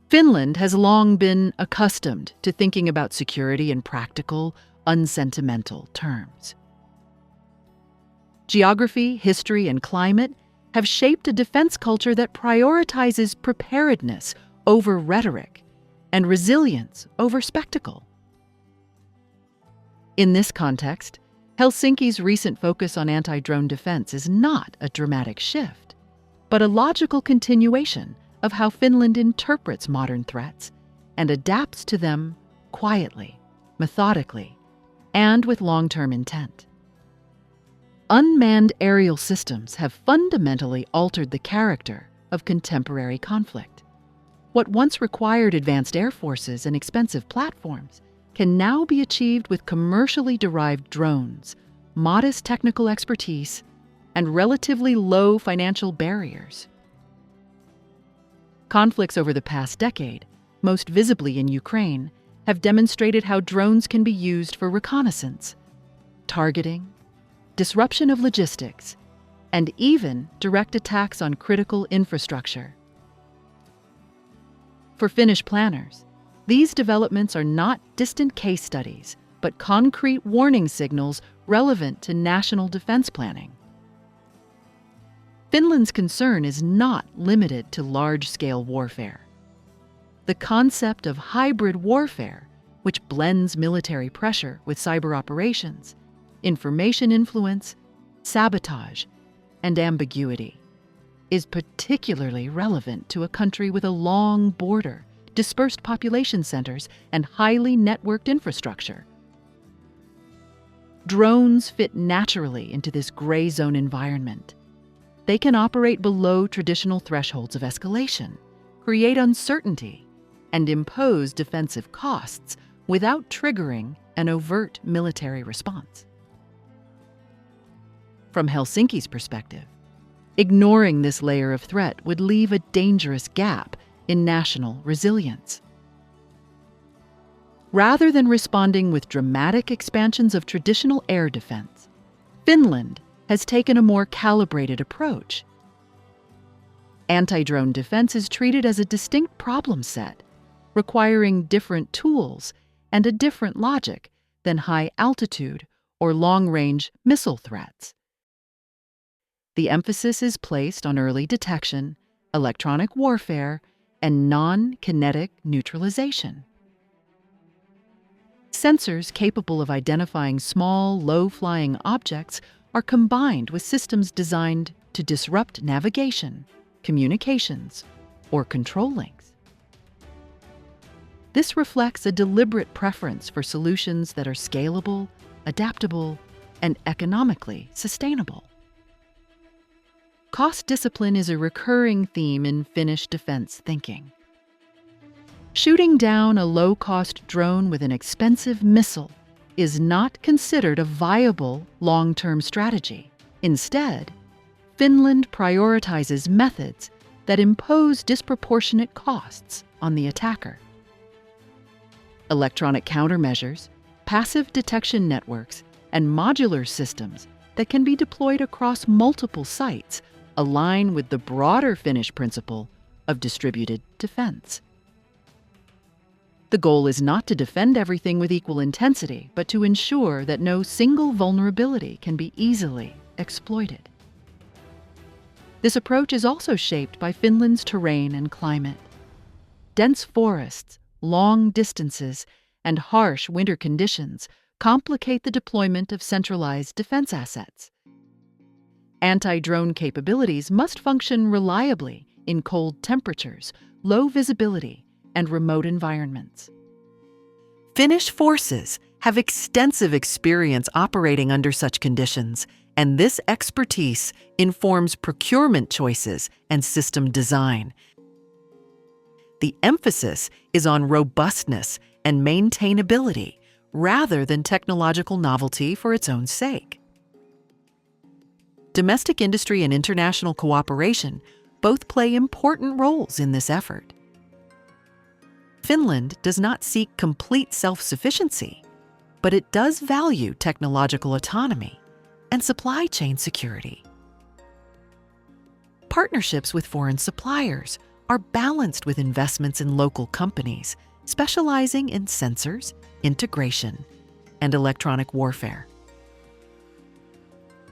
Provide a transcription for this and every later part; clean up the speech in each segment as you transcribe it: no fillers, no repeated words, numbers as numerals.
Finland has long been accustomed to thinking about security in practical, unsentimental terms. Geography, history, and climate have shaped a defense culture that prioritizes preparedness over rhetoric and resilience over spectacle. In this context, Helsinki's recent focus on anti-drone defense is not a dramatic shift, but a logical continuation of how Finland interprets modern threats and adapts to them quietly, methodically, and with long-term intent. Unmanned aerial systems have fundamentally altered the character of contemporary conflict. What once required advanced air forces and expensive platforms can now be achieved with commercially derived drones, modest technical expertise, and relatively low financial barriers. Conflicts over the past decade, most visibly in Ukraine, have demonstrated how drones can be used for reconnaissance, targeting, disruption of logistics, and even direct attacks on critical infrastructure. For Finnish planners, these developments are not distant case studies, but concrete warning signals relevant to national defense planning. Finland's concern is not limited to large-scale warfare. The concept of hybrid warfare, which blends military pressure with cyber operations, information influence, sabotage, and ambiguity, is particularly relevant to a country with a long border, dispersed population centers, and highly networked infrastructure. Drones fit naturally into this gray zone environment. They can operate below traditional thresholds of escalation, create uncertainty, and impose defensive costs without triggering an overt military response. From Helsinki's perspective, ignoring this layer of threat would leave a dangerous gap in national resilience. Rather than responding with dramatic expansions of traditional air defense, Finland has taken a more calibrated approach. Anti-drone defense is treated as a distinct problem set, requiring different tools and a different logic than high-altitude or long-range missile threats. The emphasis is placed on early detection, electronic warfare, and non-kinetic neutralization. Sensors capable of identifying small, low-flying objects are combined with systems designed to disrupt navigation, communications, or control links. This reflects a deliberate preference for solutions that are scalable, adaptable, and economically sustainable. Cost discipline is a recurring theme in Finnish defense thinking. Shooting down a low-cost drone with an expensive missile is not considered a viable long-term strategy. Instead, Finland prioritizes methods that impose disproportionate costs on the attacker. Electronic countermeasures, passive detection networks, and modular systems that can be deployed across multiple sites align with the broader Finnish principle of distributed defense. The goal is not to defend everything with equal intensity, but to ensure that no single vulnerability can be easily exploited. This approach is also shaped by Finland's terrain and climate. Dense forests, long distances, and harsh winter conditions complicate the deployment of centralized defense assets. Anti-drone capabilities must function reliably in cold temperatures, low visibility, and remote environments. Finnish forces have extensive experience operating under such conditions, and this expertise informs procurement choices and system design. The emphasis is on robustness and maintainability rather than technological novelty for its own sake. Domestic industry and international cooperation both play important roles in this effort. Finland does not seek complete self-sufficiency, but it does value technological autonomy and supply chain security. Partnerships with foreign suppliers are balanced with investments in local companies specializing in sensors, integration, and electronic warfare.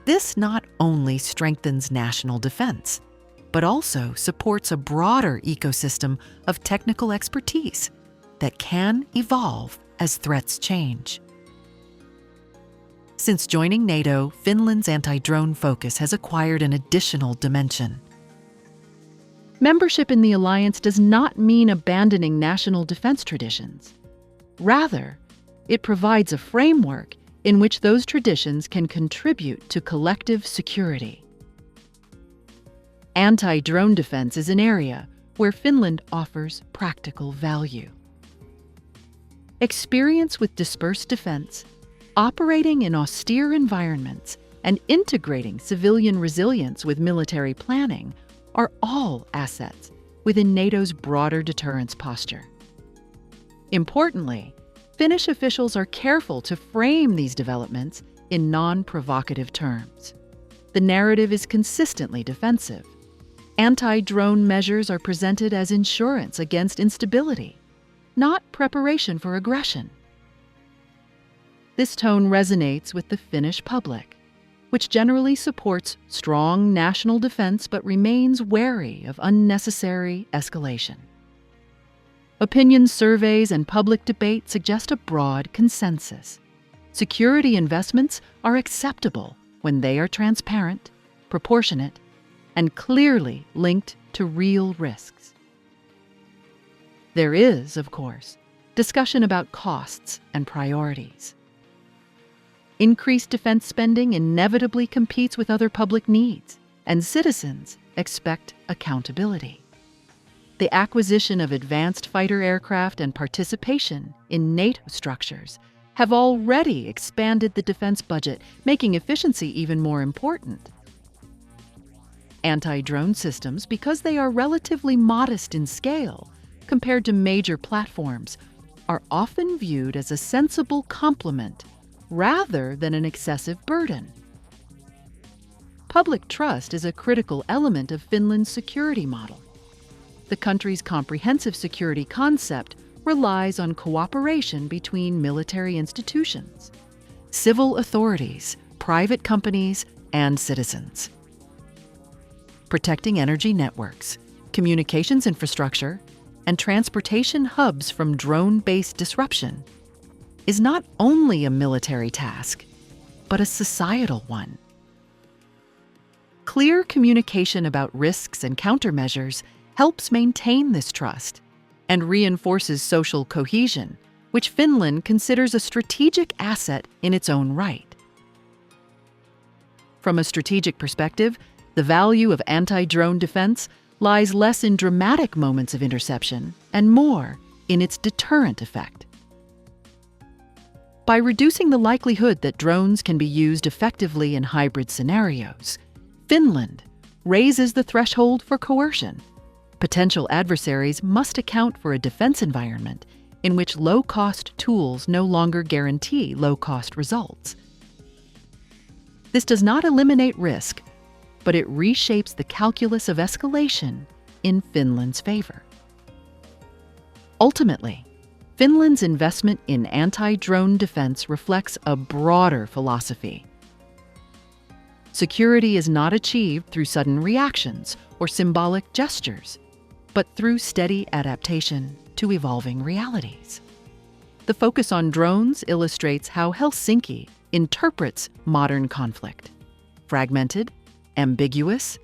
This not only strengthens national defense, but also supports a broader ecosystem of technical expertise that can evolve as threats change. Since joining NATO, Finland's anti-drone focus has acquired an additional dimension. Membership in the alliance does not mean abandoning national defense traditions. Rather, it provides a framework in which those traditions can contribute to collective security. Anti-drone defense is an area where Finland offers practical value. Experience with dispersed defense, operating in austere environments, and integrating civilian resilience with military planning are all assets within NATO's broader deterrence posture. Importantly, Finnish officials are careful to frame these developments in non-provocative terms. The narrative is consistently defensive. Anti-drone measures are presented as insurance against instability, not preparation for aggression. This tone resonates with the Finnish public, which generally supports strong national defense but remains wary of unnecessary escalation. Opinion surveys and public debate suggest a broad consensus. Security investments are acceptable when they are transparent, proportionate, and clearly linked to real risks. There is, of course, discussion about costs and priorities. Increased defense spending inevitably competes with other public needs, and citizens expect accountability. The acquisition of advanced fighter aircraft and participation in NATO structures have already expanded the defense budget, making efficiency even more important. Anti-drone systems, because they are relatively modest in scale compared to major platforms, are often viewed as a sensible complement rather than an excessive burden. Public trust is a critical element of Finland's security model. The country's comprehensive security concept relies on cooperation between military institutions, civil authorities, private companies, and citizens. Protecting energy networks, communications infrastructure, and transportation hubs from drone-based disruption is not only a military task, but a societal one. Clear communication about risks and countermeasures helps maintain this trust and reinforces social cohesion, which Finland considers a strategic asset in its own right. From a strategic perspective, the value of anti-drone defense lies less in dramatic moments of interception and more in its deterrent effect. By reducing the likelihood that drones can be used effectively in hybrid scenarios, Finland raises the threshold for coercion. Potential adversaries must account for a defense environment in which low-cost tools no longer guarantee low-cost results. This does not eliminate risk, but it reshapes the calculus of escalation in Finland's favor. Ultimately, Finland's investment in anti-drone defense reflects a broader philosophy. Security is not achieved through sudden reactions or symbolic gestures, but through steady adaptation to evolving realities. The focus on drones illustrates how Helsinki interprets modern conflict: fragmented, ambiguous,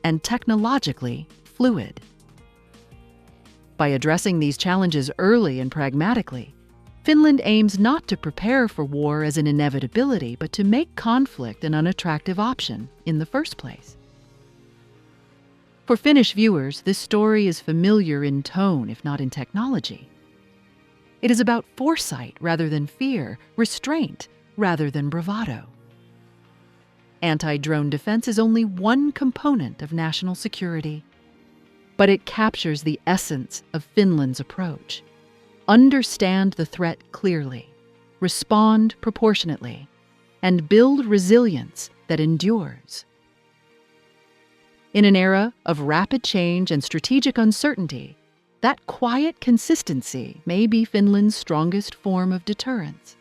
and technologically fluid. By addressing these challenges early and pragmatically, Finland aims not to prepare for war as an inevitability, but to make conflict an unattractive option in the first place. For Finnish viewers, this story is familiar in tone, if not in technology. It is about foresight rather than fear, restraint rather than bravado. Anti-drone defense is only one component of national security, but it captures the essence of Finland's approach. Understand the threat clearly, respond proportionately, and build resilience that endures. In an era of rapid change and strategic uncertainty, that quiet consistency may be Finland's strongest form of deterrence.